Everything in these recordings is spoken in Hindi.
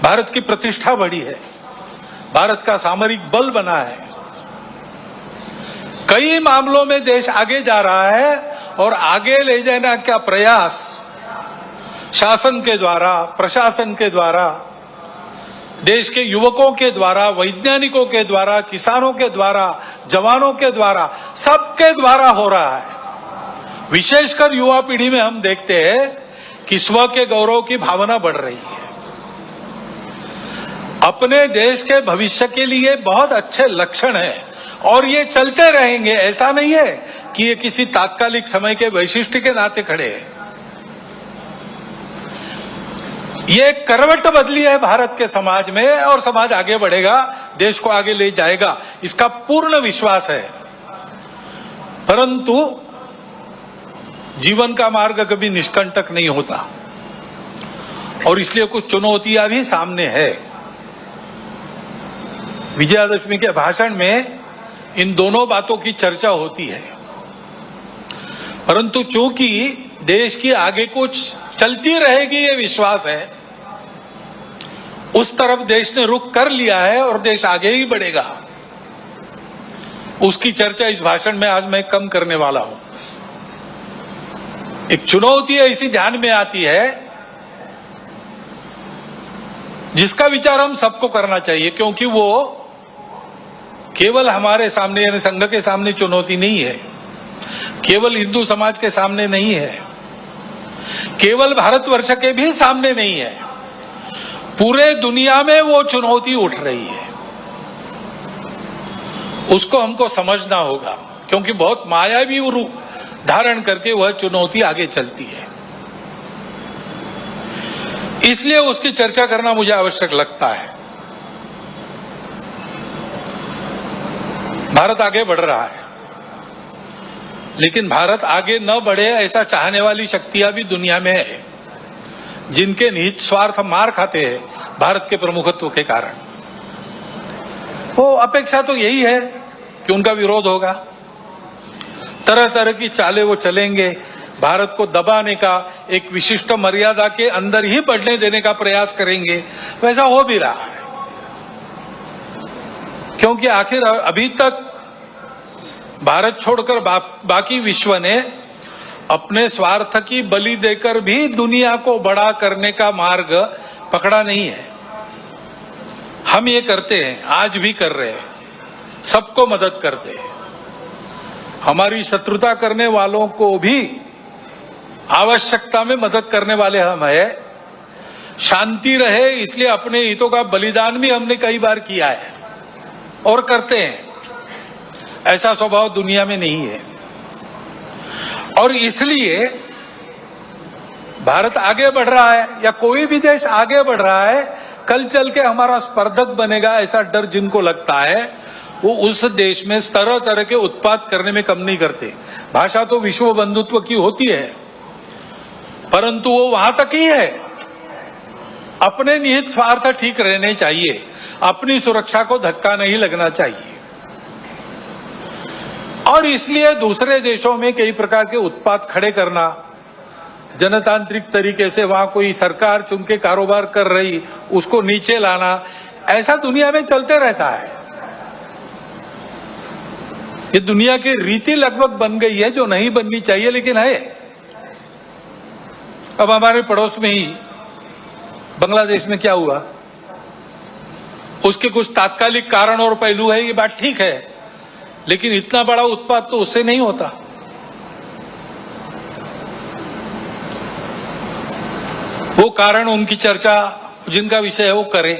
भारत की प्रतिष्ठा बढ़ी है, भारत का सामरिक बल बना है, कई मामलों में देश आगे जा रहा है और आगे ले जाने का प्रयास शासन के द्वारा, प्रशासन के द्वारा, देश के युवकों के द्वारा, वैज्ञानिकों के द्वारा, किसानों के द्वारा, जवानों के द्वारा, सबके द्वारा हो रहा है। विशेषकर युवा पीढ़ी में हम देखते हैं कि स्व के गौरव की भावना बढ़ रही है। अपने देश के भविष्य के लिए बहुत अच्छे लक्षण हैं और ये चलते रहेंगे। ऐसा नहीं है कि ये किसी तात्कालिक समय के वैशिष्ट के नाते खड़े हैं। ये करवट बदली है भारत के समाज में और समाज आगे बढ़ेगा, देश को आगे ले जाएगा, इसका पूर्ण विश्वास है। परंतु जीवन का मार्ग कभी निष्कंटक नहीं होता और इसलिए कुछ चुनौतियां भी सामने है। विजयादशमी के भाषण में इन दोनों बातों की चर्चा होती है, परंतु चूंकि देश की आगे कुछ चलती रहेगी ये विश्वास है, उस तरफ देश ने रुख कर लिया है और देश आगे ही बढ़ेगा। उसकी चर्चा इस भाषण में आज मैं कम करने वाला हूं। एक चुनौती ऐसी ध्यान में आती है जिसका विचार हम सबको करना चाहिए, क्योंकि वो केवल हमारे सामने यानी संघ के सामने चुनौती नहीं है, केवल हिंदू समाज के सामने नहीं है, केवल भारतवर्ष के भी सामने नहीं है, पूरे दुनिया में वो चुनौती उठ रही है। उसको हमको समझना होगा, क्योंकि बहुत मायावी रूप धारण करके वह चुनौती आगे चलती है। इसलिए उसकी चर्चा करना मुझे आवश्यक लगता है। भारत आगे बढ़ रहा है, लेकिन भारत आगे न बढ़े ऐसा चाहने वाली शक्तियां भी दुनिया में है, जिनके निहित स्वार्थ मार खाते हैं भारत के प्रमुखत्व के कारण। वो अपेक्षा तो यही है कि उनका विरोध होगा, तरह तरह की चालें वो चलेंगे, भारत को दबाने का, एक विशिष्ट मर्यादा के अंदर ही बढ़ने देने का प्रयास करेंगे। वैसा हो भी रहा है, क्योंकि आखिर अभी तक भारत छोड़कर बाकी विश्व ने अपने स्वार्थ की बलि देकर भी दुनिया को बड़ा करने का मार्ग पकड़ा नहीं है। हम ये करते हैं, आज भी कर रहे हैं, सबको मदद करते हैं। हमारी शत्रुता करने वालों को भी आवश्यकता में मदद करने वाले हम हैं। शांति रहे इसलिए अपने हितों का बलिदान भी हमने कई बार किया है और करते हैं। ऐसा स्वभाव दुनिया में नहीं है और इसलिए भारत आगे बढ़ रहा है या कोई भी देश आगे बढ़ रहा है, कल चल के हमारा स्पर्धक बनेगा ऐसा डर जिनको लगता है, वो उस देश में तरह तरह के उत्पाद करने में कम नहीं करते। भाषा तो विश्व बंधुत्व की होती है, परंतु वो वहां तक ही है। अपने निहित स्वार्थ ठीक रहने चाहिए, अपनी सुरक्षा को धक्का नहीं लगना चाहिए और इसलिए दूसरे देशों में कई प्रकार के उत्पाद खड़े करना, जनतांत्रिक तरीके से वहां कोई सरकार चुन के कारोबार कर रही उसको नीचे लाना, ऐसा दुनिया में चलते रहता है। ये दुनिया की रीति लगभग बन गई है, जो नहीं बननी चाहिए लेकिन है। अब हमारे पड़ोस में ही बांग्लादेश में क्या हुआ, उसके कुछ तात्कालिक कारण और पहलू है, ये बात ठीक है, लेकिन इतना बड़ा उत्पाद तो उससे नहीं होता। वो कारण उनकी चर्चा जिनका विषय है वो करे,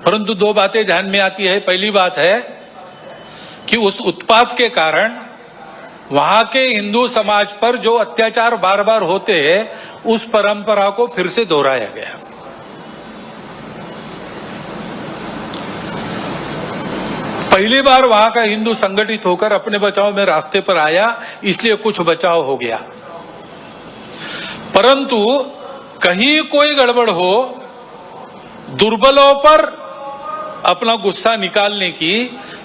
परंतु दो बातें ध्यान में आती है। पहली बात है कि उस उत्पाद के कारण वहां के हिंदू समाज पर जो अत्याचार बार बार होते हैं, उस परंपरा को फिर से दोहराया गया। पहली बार वहां का हिंदू संगठित होकर अपने बचाव में रास्ते पर आया, इसलिए कुछ बचाव हो गया। परंतु कहीं कोई गड़बड़ हो, दुर्बलों पर अपना गुस्सा निकालने की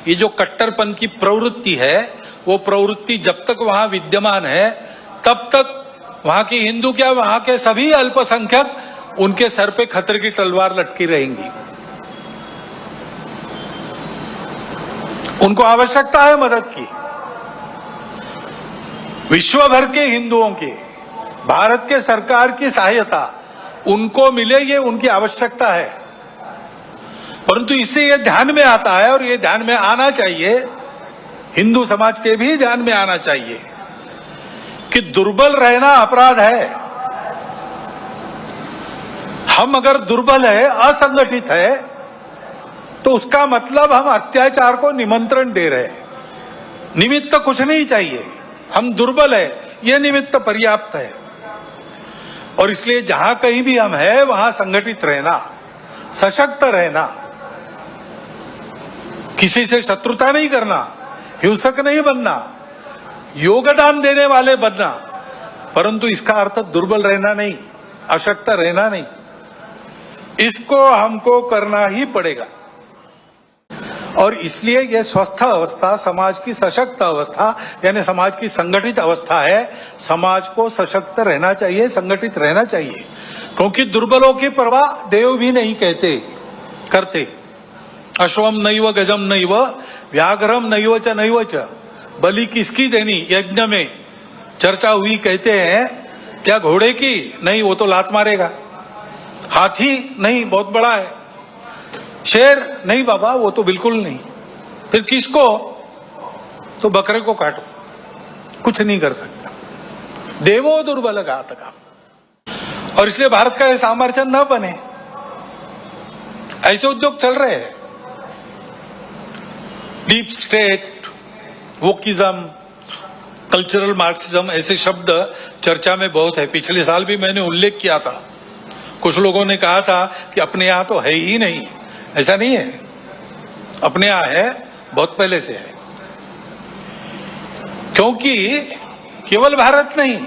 ये जो कट्टरपन की प्रवृत्ति है, वो प्रवृत्ति जब तक वहां विद्यमान है तब तक वहां के हिंदू क्या, वहां के सभी अल्पसंख्यक उनके सर पे खतरे की तलवार लटकी रहेंगी। उनको आवश्यकता है मदद की। विश्व भर के हिंदुओं की भारत के सरकार की सहायता उनको मिले, ये उनकी आवश्यकता है। परंतु इससे ये ध्यान में आता है, और ये ध्यान में आना चाहिए, हिंदू समाज के भी ध्यान में आना चाहिए कि दुर्बल रहना अपराध है। हम अगर दुर्बल है, असंगठित है, तो उसका मतलब हम अत्याचार को निमंत्रण दे रहे हैं। निमित्त कुछ नहीं चाहिए, हम दुर्बल है, यह निमित्त पर्याप्त है। और इसलिए जहां कहीं भी हम हैं, वहां संगठित रहना, सशक्त रहना, किसी से शत्रुता नहीं करना, हिंसक नहीं बनना, योगदान देने वाले बनना, परंतु इसका अर्थ दुर्बल रहना नहीं, अशक्त रहना नहीं। इसको हमको करना ही पड़ेगा। और इसलिए यह स्वस्थ अवस्था, समाज की सशक्त अवस्था, यानी समाज की संगठित अवस्था है। समाज को सशक्त रहना चाहिए, संगठित रहना चाहिए, क्योंकि दुर्बलों की परवाह देव भी नहीं करते। अश्वम नैव गजम नैव व्याघ्रम नैव च बलि किसकी देनी यज्ञ में चर्चा हुई। कहते हैं क्या घोड़े की? नहीं, वो तो लात मारेगा। हाथी? नहीं, बहुत बड़ा है। शेर? नहीं बाबा, वो तो बिल्कुल नहीं। फिर किसको? तो बकरे को काटो, कुछ नहीं कर सकता। देवो दुर्बल घातका। और इसलिए भारत का यह सामर्थ्य न बने, ऐसे उद्योग चल रहे हैं। Deep state, wokeism, cultural Marxism, ऐसे शब्द चर्चा में बहुत है। पिछले साल भी मैंने उल्लेख किया था। कुछ लोगों ने कहा था कि अपने यहां तो है ही नहीं। ऐसा नहीं है, अपने यहां है, बहुत पहले से है। क्योंकि केवल भारत नहीं,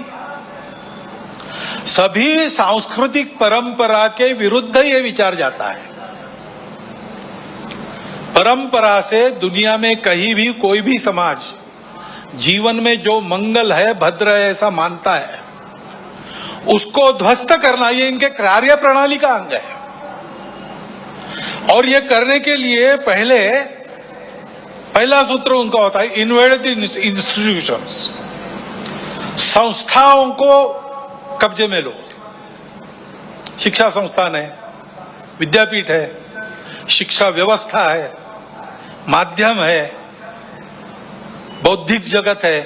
सभी सांस्कृतिक परंपरा के विरुद्ध ये विचार जाता है। परंपरा से दुनिया में कहीं भी कोई भी समाज जीवन में जो मंगल है, भद्र है, ऐसा मानता है, उसको ध्वस्त करना ये इनके कार्य प्रणाली का अंग है। और ये करने के लिए पहला सूत्र उनका होता है इन्वेड द इंस्टीट्यूशंस। संस्थाओं को कब्जे में लो। शिक्षा संस्थान है, विद्यापीठ है, शिक्षा व्यवस्था है, माध्यम है, बौद्धिक जगत है,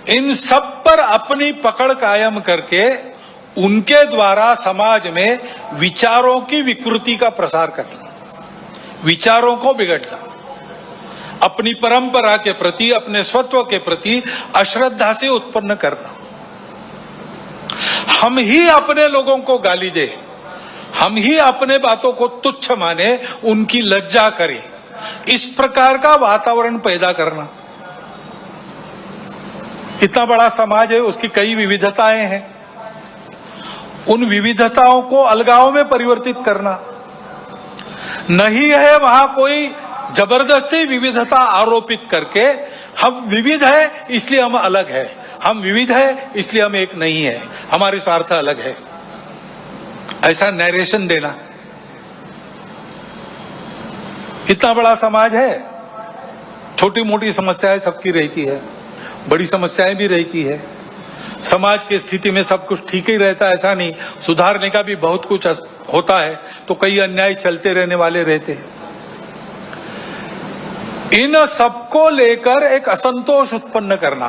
इन सब पर अपनी पकड़ कायम करके उनके द्वारा समाज में विचारों की विकृति का प्रसार करना, विचारों को बिगड़ना, अपनी परंपरा के प्रति, अपने स्वत्व के प्रति अश्रद्धा से उत्पन्न करना। हम ही अपने लोगों को गाली दे, हम ही अपने बातों को तुच्छ माने, उनकी लज्जा करें, इस प्रकार का वातावरण पैदा करना। इतना बड़ा समाज है, उसकी कई विविधताएं हैं। उन विविधताओं को अलगाव में परिवर्तित करना नहीं है। वहां कोई जबरदस्ती विविधता आरोपित करके हम विविध है इसलिए हम अलग है, हम विविध है इसलिए हम एक नहीं है, हमारे स्वार्थ अलग है, ऐसा नैरेशन देना। इतना बड़ा समाज है, छोटी मोटी समस्याएं सबकी रहती है, बड़ी समस्याएं भी रहती है। समाज की स्थिति में सब कुछ ठीक ही रहता है ऐसा नहीं, सुधारने का भी बहुत कुछ होता है, तो कई अन्याय चलते रहने वाले रहते हैं। इन सबको लेकर एक असंतोष उत्पन्न करना,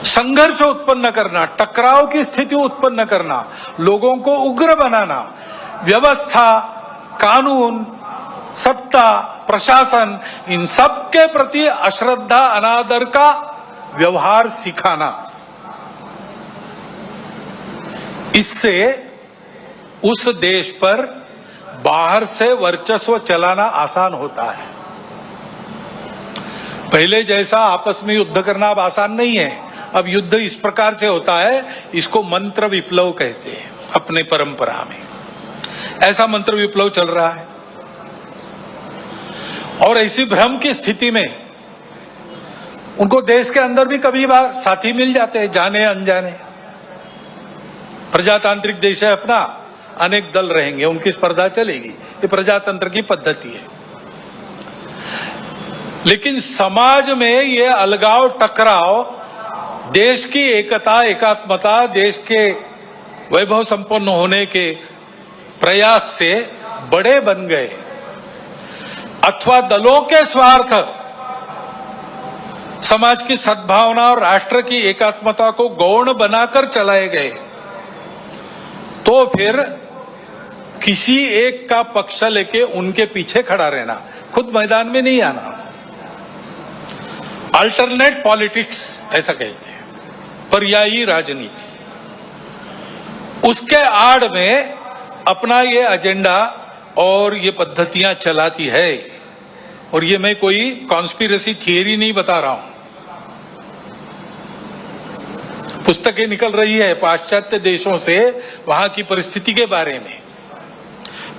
संघर्ष उत्पन्न करना, टकराव की स्थिति उत्पन्न करना, लोगों को उग्र बनाना, व्यवस्था, कानून, सत्ता, प्रशासन, इन सब के प्रति अश्रद्धा, अनादर का व्यवहार सिखाना, इससे उस देश पर बाहर से वर्चस्व चलाना आसान होता है। पहले जैसा आपस में युद्ध करना अब आसान नहीं है। अब युद्ध इस प्रकार से होता है, इसको मंत्र विप्लव कहते हैं अपने परंपरा में। ऐसा मंत्र विप्लव चल रहा है। और ऐसी भ्रम की स्थिति में उनको देश के अंदर भी कभी बार साथी मिल जाते हैं, जाने अनजाने। प्रजातांत्रिक देश है अपना, अनेक दल रहेंगे, उनकी स्पर्धा चलेगी, ये प्रजातंत्र की पद्धति है। लेकिन समाज में ये अलगाव टकराव देश की एकता एकात्मता, देश के वैभव संपन्न होने के प्रयास से बड़े बन गए, अथवा दलों के स्वार्थ समाज की सद्भावना और राष्ट्र की एकात्मता को गौण बनाकर चलाए गए, तो फिर किसी एक का पक्ष लेके उनके पीछे खड़ा रहना, खुद मैदान में नहीं आना, अल्टरनेट पॉलिटिक्स ऐसा कहते हैं, पर्यायी राजनीति, उसके आड़ में अपना ये एजेंडा और ये पद्धतियां चलाती है। और ये मैं कोई कॉन्स्पिरेसी थियरी नहीं बता रहा हूं, पुस्तकें निकल रही है पाश्चात्य देशों से वहां की परिस्थिति के बारे में।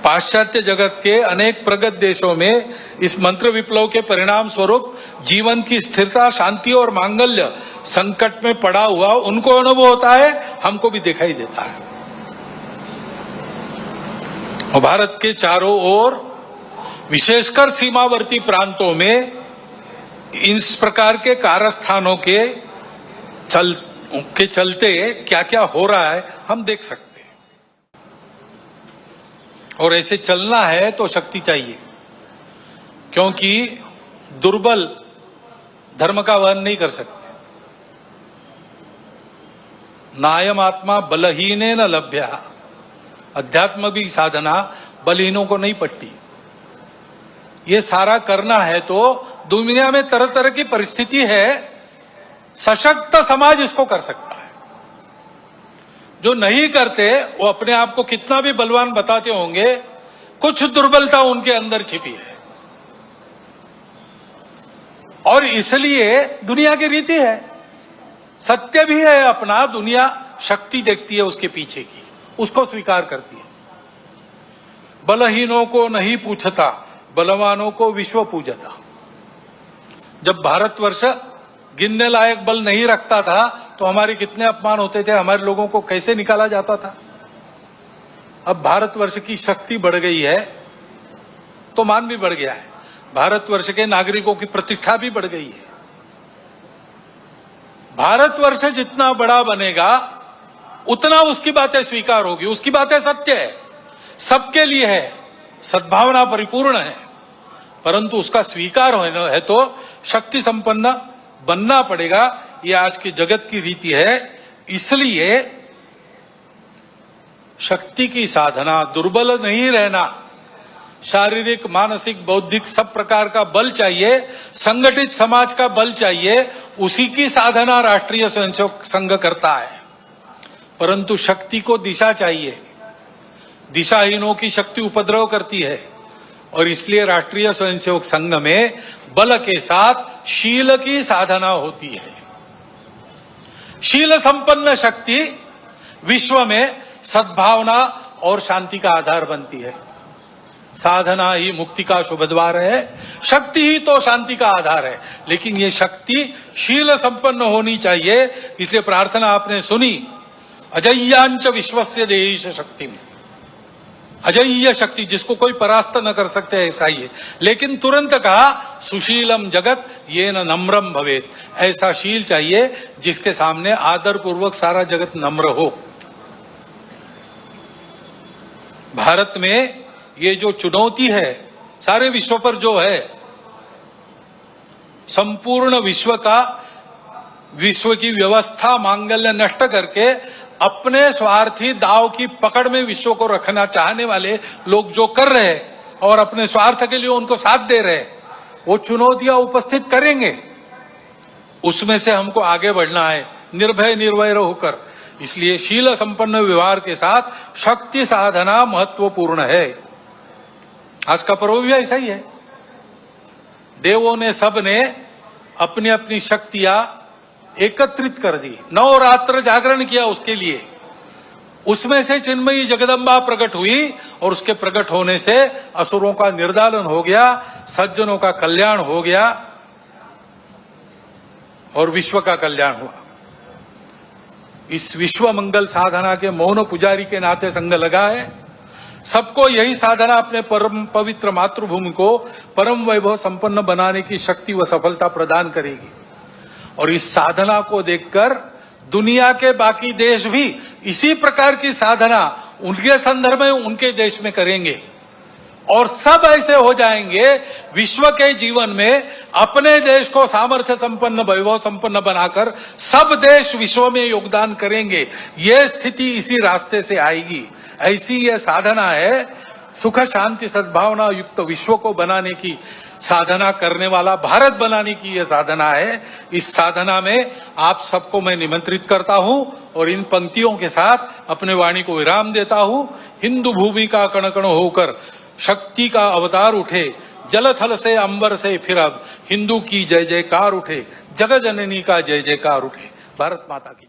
पाश्चात्य जगत के अनेक प्रगत देशों में इस मंत्र विप्लव के परिणाम स्वरूप जीवन की स्थिरता, शांति और मांगल्य संकट में पड़ा हुआ उनको अनुभव होता है, हमको भी दिखाई देता है। और भारत के चारों ओर विशेषकर सीमावर्ती प्रांतों में इस प्रकार के कारस्थानों के चलते क्या क्या हो रहा है हम देख सकते हैं। और ऐसे चलना है तो शक्ति चाहिए, क्योंकि दुर्बल धर्म का वहन नहीं कर सकते। नायम आत्मा बलहीने न लभ्या, अध्यात्म की साधना बलहीनों को नहीं पटती। ये सारा करना है तो दुनिया में तरह तरह की परिस्थिति है, सशक्त समाज इसको कर सकता है। जो नहीं करते वो अपने आप को कितना भी बलवान बताते होंगे, कुछ दुर्बलता उनके अंदर छिपी है। और इसलिए दुनिया की रीति है, सत्य भी है अपना, दुनिया शक्ति देखती है उसके पीछे की, उसको स्वीकार करती है। बलहीनों को नहीं पूछता, बलवानों को विश्व पूजता। जब भारतवर्ष गिनने लायक बल नहीं रखता था तो हमारे कितने अपमान होते थे, हमारे लोगों को कैसे निकाला जाता था। अब भारतवर्ष की शक्ति बढ़ गई है तो मान भी बढ़ गया है, भारतवर्ष के नागरिकों की प्रतिष्ठा भी बढ़ गई है। भारतवर्ष जितना बड़ा बनेगा उतना उसकी बातें स्वीकार होगी, उसकी बातें सत्य है, सबके लिए है, सद्भावना परिपूर्ण है, परंतु उसका स्वीकार होना है तो शक्ति संपन्न बनना पड़ेगा। ये आज की जगत की रीति है। इसलिए शक्ति की साधना, दुर्बल नहीं रहना, शारीरिक मानसिक बौद्धिक सब प्रकार का बल चाहिए, संगठित समाज का बल चाहिए, उसी की साधना राष्ट्रीय स्वयंसेवक संघ करता है। परंतु शक्ति को दिशा चाहिए, दिशाहीनों की शक्ति उपद्रव करती है, और इसलिए राष्ट्रीय स्वयंसेवक संघ में बल के साथ शील की साधना होती है। शील संपन्न शक्ति विश्व में सद्भावना और शांति का आधार बनती है। साधना ही मुक्ति का शुभ द्वार है, शक्ति ही तो शांति का आधार है। लेकिन ये शक्ति शील संपन्न होनी चाहिए। इसलिए प्रार्थना आपने सुनी, अजय्यांच विश्वस्य देश शक्ति, अजय्य शक्ति जिसको कोई परास्त न कर सकते ऐसा ही है। लेकिन तुरंत कहा सुशीलम जगत ये न नम्रम भवेत, ऐसा शील चाहिए जिसके सामने आदर पूर्वक सारा जगत नम्र हो। भारत में ये जो चुनौती है सारे विश्व पर जो है, संपूर्ण विश्व की व्यवस्था मांगल्य नष्ट करके अपने स्वार्थी दाव की पकड़ में विश्व को रखना चाहने वाले लोग जो कर रहे हैं और अपने स्वार्थ के लिए उनको साथ दे रहे हैं, वो चुनौतियां उपस्थित करेंगे। उसमें से हमको आगे बढ़ना है निर्भय निर्वय होकर। इसलिए शील संपन्न व्यवहार के साथ शक्ति साधना महत्वपूर्ण है। आज का पर्व भी ऐसा ही है। देवों ने सब ने अपनी अपनी शक्तियां एकत्रित कर दी, नवरात्र जागरण किया उसके लिए। उसमें से चिन्मयी जगदम्बा प्रकट हुई और उसके प्रकट होने से असुरों का निर्दालन हो गया, सज्जनों का कल्याण हो गया और विश्व का कल्याण हुआ। इस विश्व मंगल साधना के मौन पुजारी के नाते संग लगा है। सबको यही साधना अपने परम पवित्र मातृभूमि को परम वैभव संपन्न बनाने की शक्ति व सफलता प्रदान करेगी। और इस साधना को देखकर दुनिया के बाकी देश भी इसी प्रकार की साधना उनके संदर्भ में उनके देश में करेंगे और सब ऐसे हो जाएंगे। विश्व के जीवन में अपने देश को सामर्थ्य संपन्न वैभव संपन्न बनाकर सब देश विश्व में योगदान करेंगे। ये स्थिति इसी रास्ते से आएगी। ऐसी ये साधना है, सुख शांति सद्भावना युक्त विश्व को बनाने की साधना करने वाला भारत बनाने की यह साधना है। इस साधना में आप सबको मैं निमंत्रित करता हूं और इन पंक्तियों के साथ अपने वाणी को विराम देता हूं। हिंदू भूमि का कण कण होकर शक्ति का अवतार उठे, जल थल से अंबर से फिर अब हिंदू की जय जयकार उठे, जगत जननी का जय जयकार उठे। भारत माता की